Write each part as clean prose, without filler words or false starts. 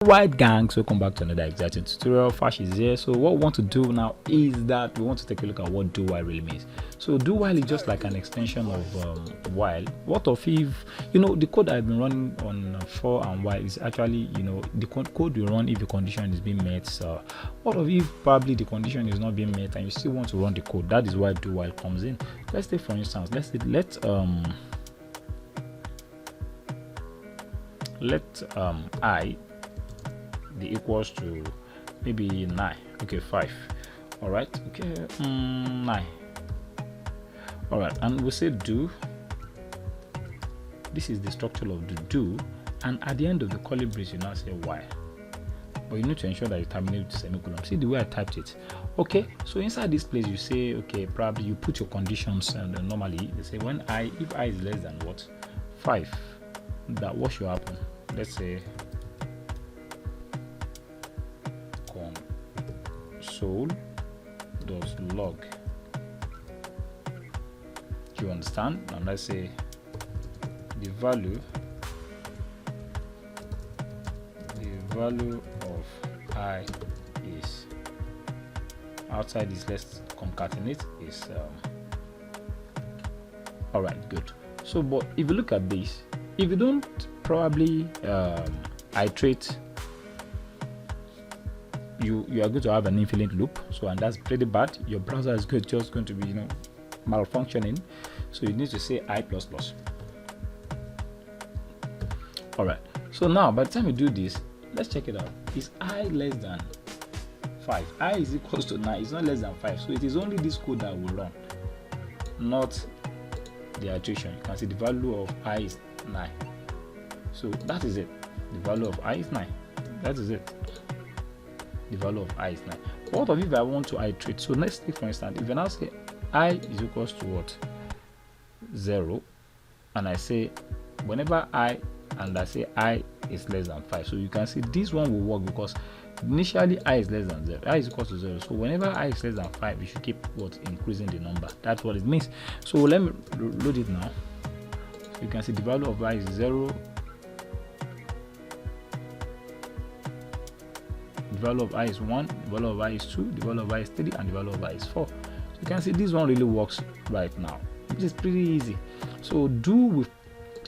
Alright gangs, welcome back to another exciting tutorial. Fash is here. So what we want to do now is that we want to take a look at what do while really means. So do while is just like an extension of while. What of if, the code I've been running on for and while is actually, the code will run if the condition is being met. So what of if probably the condition is not being met and you still want to run the code? That is why do while comes in. Let's take, for instance, let I be equals to maybe 9. Okay, 5. All right. Okay, 9. All right, and we say do. This is the structure of the do, and at the end of the curly brace you now say while, but you need to ensure that you terminate with semicolon. See the way I typed it. Okay, so inside this place you say, okay, probably you put your conditions, and normally they say when if I is less than what, 5, that what should happen. Let's say console.log. Do you understand? And let's say the value of I is outside this. Let's concatenate is all right, good. So but if you look at this, if you don't probably iterate, you are going to have an infinite loop. So, and that's pretty bad. Your browser is just going to be malfunctioning. So you need to say I plus plus. All right, so now by the time you do this, let's check it out. Is I less than 5? I is equals to 9. It's not less than 5, so it is only this code that will run, not the iteration. You can see the value of I is 9. So that is it. The value of I is 9. That is it. The value of I is 9. What of if I want to iterate? So let's take, for instance, if I now say I is equals to what, 0, and I say whenever I say I is less than 5, so you can see this one will work because initially I is less than 0, I is equals to 0. So whenever I is less than 5, you should keep what, increasing the number. That's what it means. So let me load it now. So you can see the value of I is 0, the value of I is 1, the value of I is 2, the value of I is 3, and the value of I is 4. So you can see this one really works right now, which is pretty easy. So do will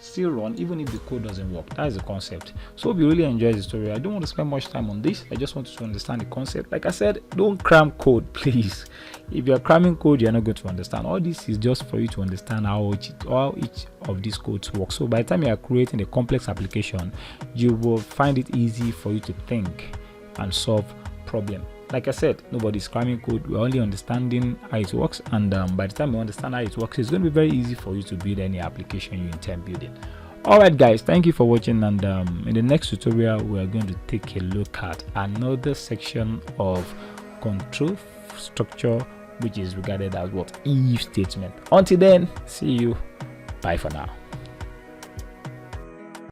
still run even if the code doesn't work. That is the concept. So if you really enjoy this tutorial, I don't want to spend much time on this. I just want you to understand the concept. Like I said, don't cram code, please. If you're cramming code, you're not going to understand. All this is just for you to understand how each of these codes work. So by the time you are creating a complex application, you will find it easy for you to think and solve problem. Like I said, nobody's cramming code. We're only understanding how it works, and by the time you understand how it works, it's going to be very easy for you to build any application you intend building. Alright guys, thank you for watching, and in the next tutorial we are going to take a look at another section of control structure, which is regarded as what, if statement. Until then, see you, bye for now.